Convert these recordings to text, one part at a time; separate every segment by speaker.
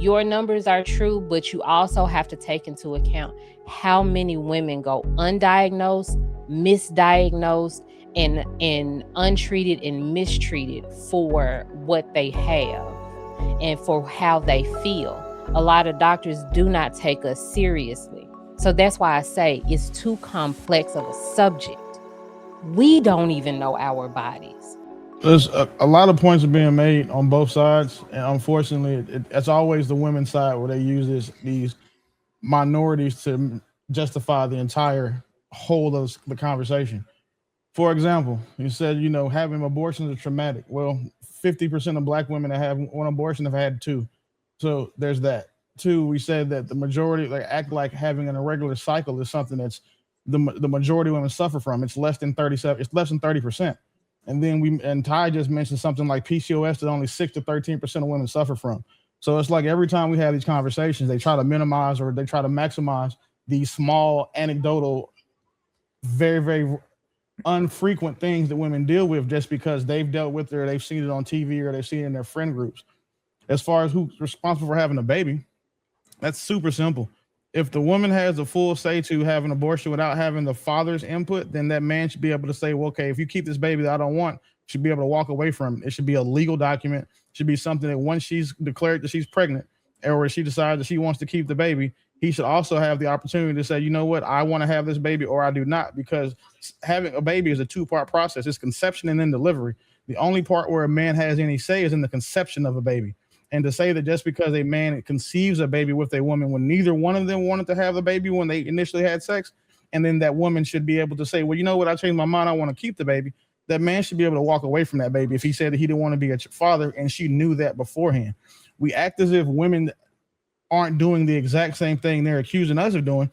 Speaker 1: your numbers are true, but you also have to take into account how many women go undiagnosed, misdiagnosed, and untreated and mistreated for what they have and for how they feel. A lot of doctors do not take us seriously. So that's why I say it's too complex of a subject. We don't even know our bodies.
Speaker 2: There's a lot of points are being made on both sides, and unfortunately, it's always the women's side where they use these minorities to justify the entire whole of the conversation. For example, you said having abortions is traumatic. Well, 50% of black women that have one abortion have had two, so there's that. Two, we said that the majority act like having an irregular cycle is something that's the majority of women suffer from. It's less than 37. It's less than 30%. And then Ty just mentioned something like PCOS that only 6 to 13% of women suffer from. So it's like every time we have these conversations, they try to minimize or they try to maximize these small anecdotal, very, very unfrequent things that women deal with just because they've dealt with it or they've seen it on TV or they've seen it in their friend groups. As far as who's responsible for having a baby, that's super simple. If the woman has a full say to have an abortion without having the father's input, then that man should be able to say, well, okay, if you keep this baby that I don't want, should be able to walk away from it. It should be a legal document. It should be something that once she's declared that she's pregnant or she decides that she wants to keep the baby, he should also have the opportunity to say, you know what, I want to have this baby or I do not, because having a baby is a two-part process. It's conception and then delivery. The only part where a man has any say is in the conception of a baby. And to say that just because a man conceives a baby with a woman when neither one of them wanted to have the baby when they initially had sex, and then that woman should be able to say, well, you know what, I changed my mind, I want to keep the baby. That man should be able to walk away from that baby if he said that he didn't want to be a father and she knew that beforehand. We act as if women aren't doing the exact same thing they're accusing us of doing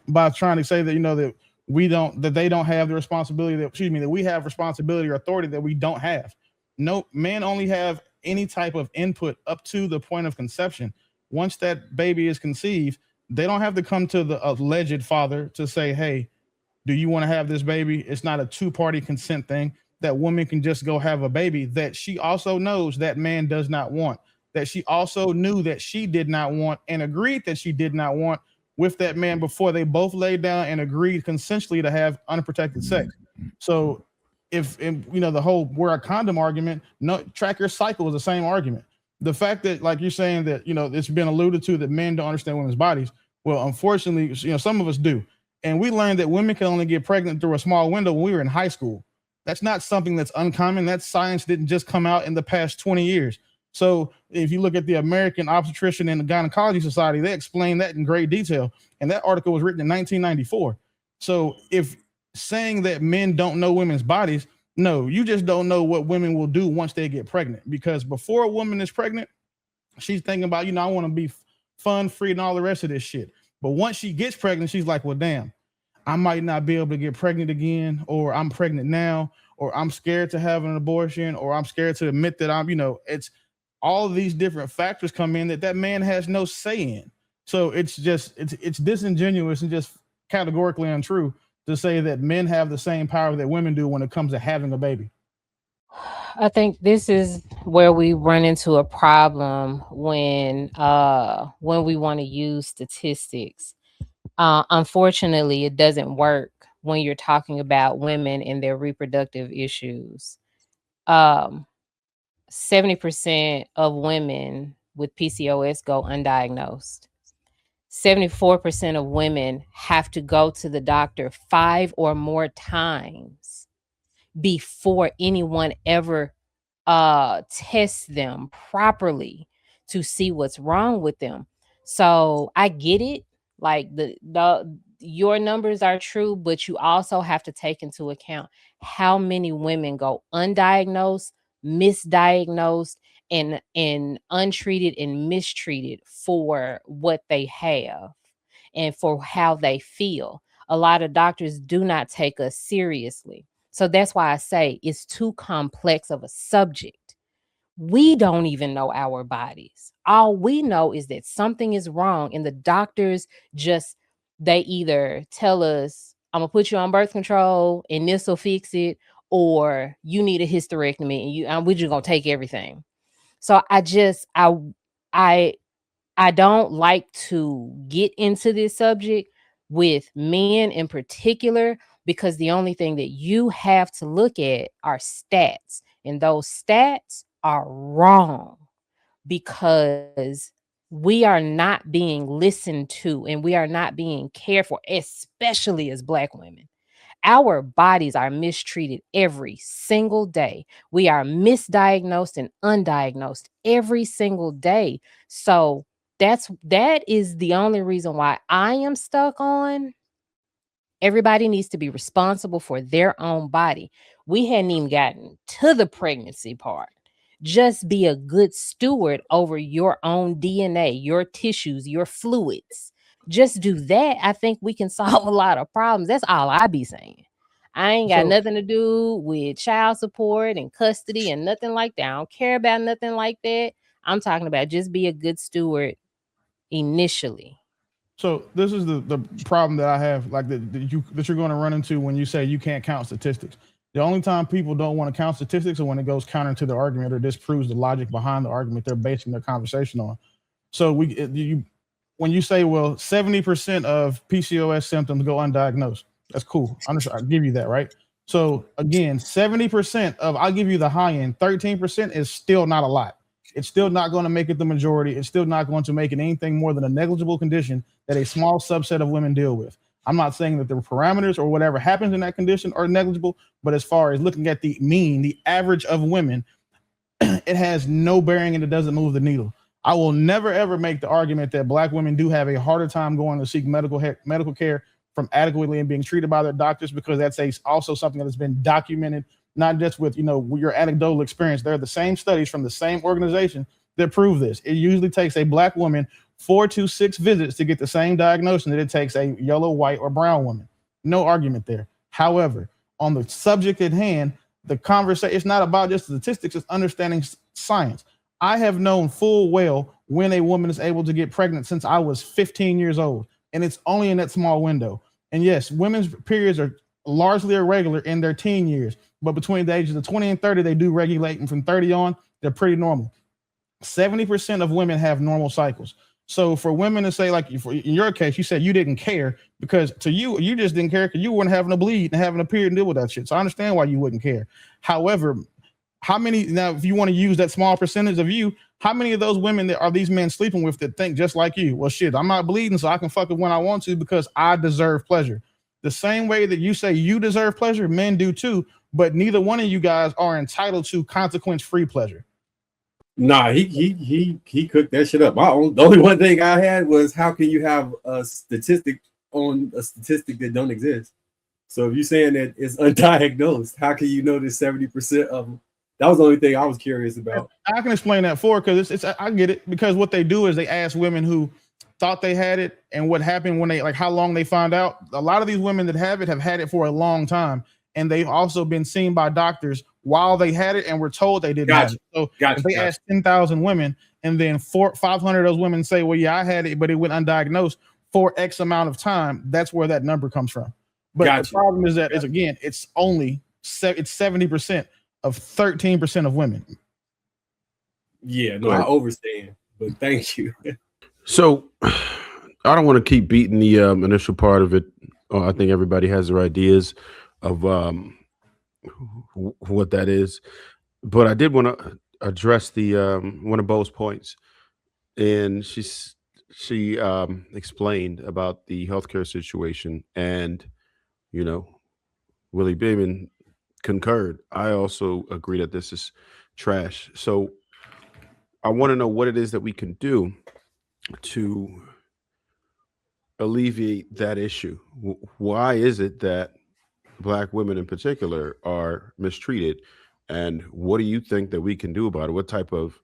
Speaker 2: by trying to say that, that they don't have the responsibility that we have responsibility or authority that we don't have. No, men only have any type of input up to the point of conception. Once that baby is conceived, they don't have to come to the alleged father to say, hey, do you want to have this baby? It's not a two-party consent thing. That woman can just go have a baby that she also knows that man does not want, that she also knew that she did not want and agreed that she did not want with that man before they both laid down and agreed consensually to have unprotected sex. So if the whole wear a condom argument, no, track your cycle is the same argument. The fact that, like you're saying, that it's been alluded to that men don't understand women's bodies. Well, unfortunately, some of us do. And we learned that women can only get pregnant through a small window when we were in high school. That's not something that's uncommon. That science didn't just come out in the past 20 years. So if you look at the American Obstetrician and Gynecology Society, they explain that in great detail. And that article was written in 1994. So if saying that men don't know women's bodies, no, you just don't know what women will do once they get pregnant. Because before a woman is pregnant, she's thinking about, I want to be fun, free, and all the rest of this shit. But once she gets pregnant, she's like, well, damn, I might not be able to get pregnant again, or I'm pregnant now, or I'm scared to have an abortion, or I'm scared to admit that it's all of these different factors come in that man has no say in. So it's disingenuous and just categorically untrue to say that men have the same power that women do when it comes to having a baby.
Speaker 1: I think this is where we run into a problem when we want to use statistics. Unfortunately, it doesn't work when you're talking about women and their reproductive issues. 70% of women with PCOS go undiagnosed. 74% of women have to go to the doctor 5 or more times before anyone ever tests them properly to see what's wrong with them. So I get it. Like your numbers are true, but you also have to take into account how many women go undiagnosed, misdiagnosed, and untreated and mistreated for what they have and for how they feel. A lot of doctors do not take us seriously. So that's why I say it's too complex of a subject. We don't even know our bodies. All we know is that something is wrong, and the doctors they either tell us, I'm gonna put you on birth control and this will fix it, or you need a hysterectomy and we're just gonna take everything. So I I don't like to get into this subject with men in particular because the only thing that you have to look at are stats, and those stats are wrong because we are not being listened to and we are not being cared for, especially as Black women. Our bodies are mistreated every single day. We are misdiagnosed and undiagnosed every single day. So that is the only reason why I am stuck on everybody needs to be responsible for their own body. We hadn't even gotten to the pregnancy part. Just be a good steward over your own DNA, your tissues, your fluids. Just do that. I think we can solve a lot of problems. That's all I be saying. I ain't got
Speaker 2: So
Speaker 1: nothing to do with child support and custody and nothing like that. I don't care about nothing like that. I'm talking about just be a good steward initially.
Speaker 2: So this is the problem that I have, like that you're going to run into when you say you can't count statistics. The only time people don't want to count statistics are when it goes counter to the argument or disproves the logic behind the argument they're basing their conversation on. So when you say, well, 70% of PCOS symptoms go undiagnosed, that's cool. I'll give you that, right? So again, 70% of, I'll give you the high end, 13% is still not a lot. It's still not going to make it the majority. It's still not going to make it anything more than a negligible condition that a small subset of women deal with. I'm not saying that the parameters or whatever happens in that condition are negligible, but as far as looking at the mean, the average of women, it has no bearing and it doesn't move the needle. I will never, ever make the argument that Black women do have a harder time going to seek medical care from adequately and being treated by their doctors, because that's also something that has been documented, not just with, your anecdotal experience. They're the same studies from the same organization that prove this. It usually takes a Black woman 4 to 6 visits to get the same diagnosis that it takes a yellow, white, or brown woman. No argument there. However, on the subject at hand, the conversation, it's not about just statistics, it's understanding science. I have known full well when a woman is able to get pregnant since I was 15 years old, and it's only in that small window. And yes, women's periods are largely irregular in their teen years, but between the ages of 20 and 30, they do regulate, and from 30 on, they're pretty normal. 70% of women have normal cycles. So for women to say, like in your case, you said you didn't care because to you just didn't care because you weren't having a bleed and having a period and deal with that shit. So I understand why you wouldn't care. However, now, if you want to use that small percentage of you, how many of those women that are these men sleeping with that think just like you? Well, shit, I'm not bleeding, so I can fuck it when I want to because I deserve pleasure. The same way that you say you deserve pleasure, men do too, but neither one of you guys are entitled to consequence-free pleasure.
Speaker 3: Nah, he cooked that shit up. The only one thing I had was, how can you have a statistic on a statistic that don't exist? So if you're saying that it's undiagnosed, how can you know that 70% of them? That was the only thing I was curious about.
Speaker 2: I can explain that because it's I get it, because what they do is they ask women who thought they had it and what happened when they, like, how long they found out. A lot of these women that have had it for a long time, and they've also been seen by doctors while they had it and were told they didn't have it. So if they asked 10,000 women and then 500 of those women say, well, yeah, I had it, but it went undiagnosed for X amount of time, that's where that number comes from. But the problem is that it's only 70% of 13% of women.
Speaker 3: Yeah, no, I overstand, but thank you.
Speaker 4: So I don't want to keep beating the initial part of it. I think everybody has their ideas of what that is, but I did want to address the one of Bo's points, and she explained about the healthcare situation, and Willie Beeman concurred. I also agree that this is trash. So I want to know what it is that we can do to alleviate that issue. Why is it that Black women in particular are mistreated, and what do you think that we can do about it? What type of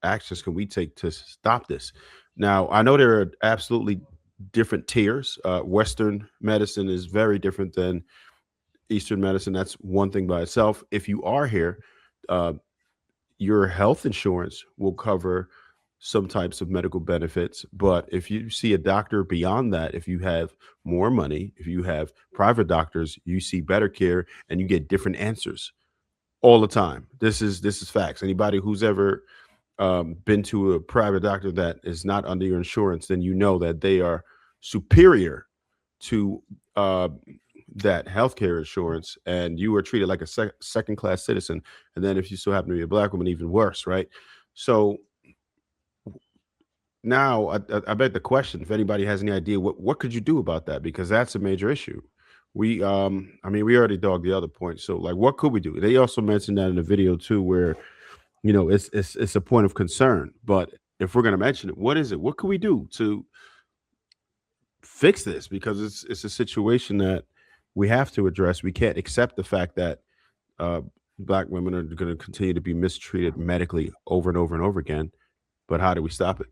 Speaker 4: actions can we take to stop this? Now, I know there are absolutely different tiers. Western medicine is very different than Eastern medicine. That's one thing by itself. If you are here, your health insurance will cover some types of medical benefits. But if you see a doctor beyond that, if you have more money, if you have private doctors, you see better care and you get different answers all the time. This is facts. Anybody who's ever been to a private doctor that is not under your insurance, then you know that they are superior to that healthcare insurance, and you are treated like a second-class citizen. And then if you still happen to be a black woman, even worse, right? So now I bet the question, if anybody has any idea, what could you do about that? Because that's a major issue. We we already dogged the other point. So like, what could we do? They also mentioned that in the video too, where it's a point of concern. But if we're going to mention it, what is it? What can we do to fix this? Because it's a situation that we have to address. We can't accept the fact that black women are going to continue to be mistreated medically over and over and over again. But how do we stop it?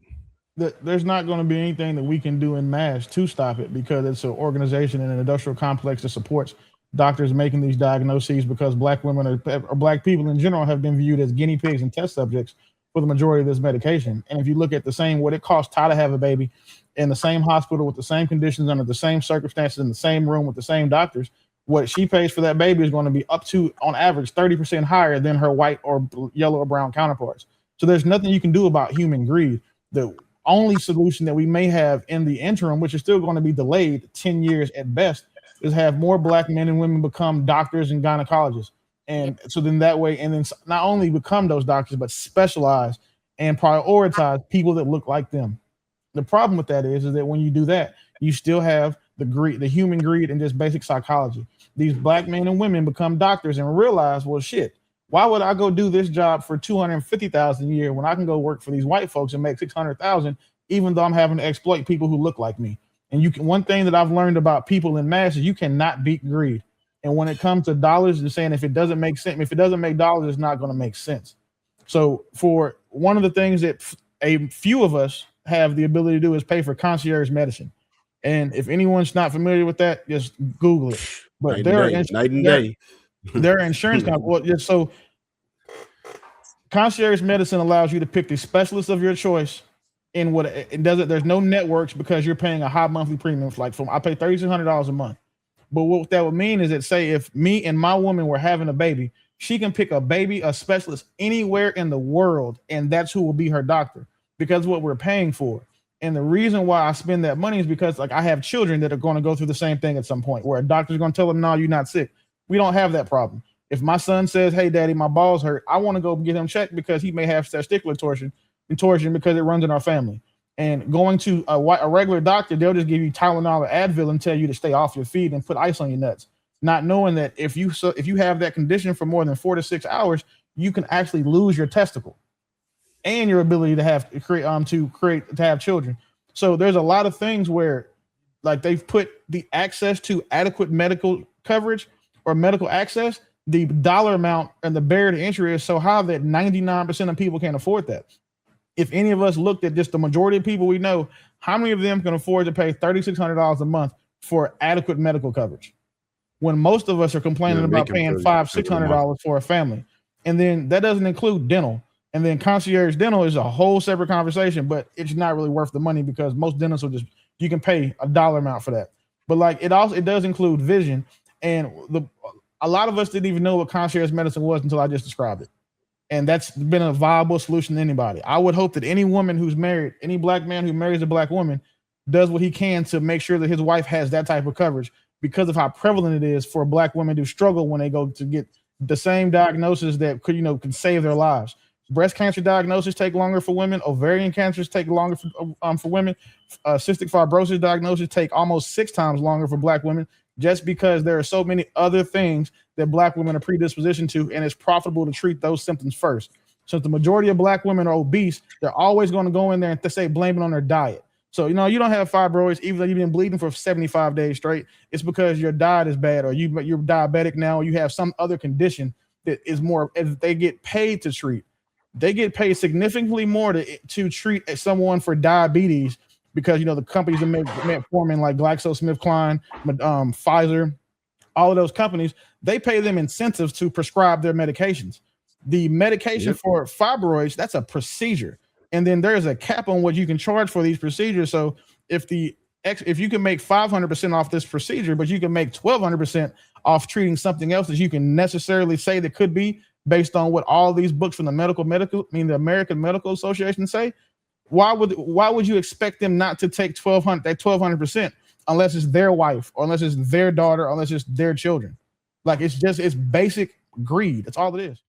Speaker 2: There's not going to be anything that we can do in mass to stop it, because it's an organization and an industrial complex that supports doctors making these diagnoses, because black women or black people in general have been viewed as guinea pigs and test subjects for the majority of this medication. And if you look at what it costs Ty to have a baby in the same hospital with the same conditions, under the same circumstances, in the same room with the same doctors, what she pays for that baby is going to be up to, on average, 30% higher than her white or yellow or brown counterparts. So there's nothing you can do about human greed. The only solution that we may have in the interim, which is still going to be delayed 10 years at best, is have more black men and women become doctors and gynecologists. And so then that way, and then not only become those doctors, but specialize and prioritize people that look like them. The problem with that is that when you do that, you still have the greed, the human greed, and just basic psychology. These black men and women become doctors and realize, well, shit, why would I go do this job for $250,000 a year when I can go work for these white folks and make $600,000, even though I'm having to exploit people who look like me? And one thing that I've learned about people in mass is you cannot beat greed. And when it comes to dollars, they're saying if it doesn't make sense, if it doesn't make dollars, it's not going to make sense. So for one of the things that a few of us have the ability to do is pay for concierge medicine. And if anyone's not familiar with that, just Google it. But night and day. Their insurance company. So concierge medicine allows you to pick the specialist of your choice. In what it doesn't, there's no networks, because you're paying a high monthly premium. I pay $3,600 a month. But what that would mean is that, say, if me and my woman were having a baby, she can pick a specialist anywhere in the world, and that's who will be her doctor, because what we're paying for. And the reason why I spend that money is because, like, I have children that are going to go through the same thing at some point, where a doctor's going to tell them, no, you're not sick. We don't have that problem. If my son says, hey, daddy, my balls hurt, I want to go get him checked because he may have testicular torsion because it runs in our family. And going to a regular doctor, they'll just give you Tylenol or Advil and tell you to stay off your feet and put ice on your nuts, not knowing that if you have that condition for more than 4 to 6 hours, you can actually lose your testicle and your ability to have children. So there's a lot of things where, like, they've put the access to adequate medical coverage or medical access, the dollar amount and the barrier to entry is so high that 99% of people can't afford that. If any of us looked at just the majority of people we know, how many of them can afford to pay $3,600 a month for adequate medical coverage, when most of us are complaining about paying $500-$600 for a family? And then that doesn't include dental. And then concierge dental is a whole separate conversation, but it's not really worth the money, because most dentists you can pay a dollar amount for that. But like, it does include vision. And a lot of us didn't even know what concierge medicine was until I just described it. And that's been a viable solution to anybody. I would hope that any woman who's married, any black man who marries a black woman, does what he can to make sure that his wife has that type of coverage, because of how prevalent it is for black women to struggle when they go to get the same diagnosis that could save their lives. Breast cancer diagnosis take longer for women. Ovarian cancers take longer for women. Cystic fibrosis diagnosis take almost 6 times longer for black women, just because there are so many other things that black women are predispositioned to, and it's profitable to treat those symptoms first. So if the majority of black women are obese, they're always going to go in there and blame it on their diet. So, you don't have fibroids, even though you've been bleeding for 75 days straight. It's because your diet is bad, or you're diabetic now, or you have some other condition that is more, if they get paid to treat. They get paid significantly more to treat someone for diabetes, because, the companies that make metformin, like GlaxoSmithKline, Pfizer, all of those companies, they pay them incentives to prescribe their medications. The medication for fibroids, that's a procedure. And then there's a cap on what you can charge for these procedures. So if you can make 500% off this procedure, but you can make 1,200% off treating something else that you can necessarily say that could be based on what all these books from the the American Medical Association say, why would you expect them not to take 1,200% unless it's their wife or unless it's their daughter or unless it's their children? Like it's basic greed. That's all it is.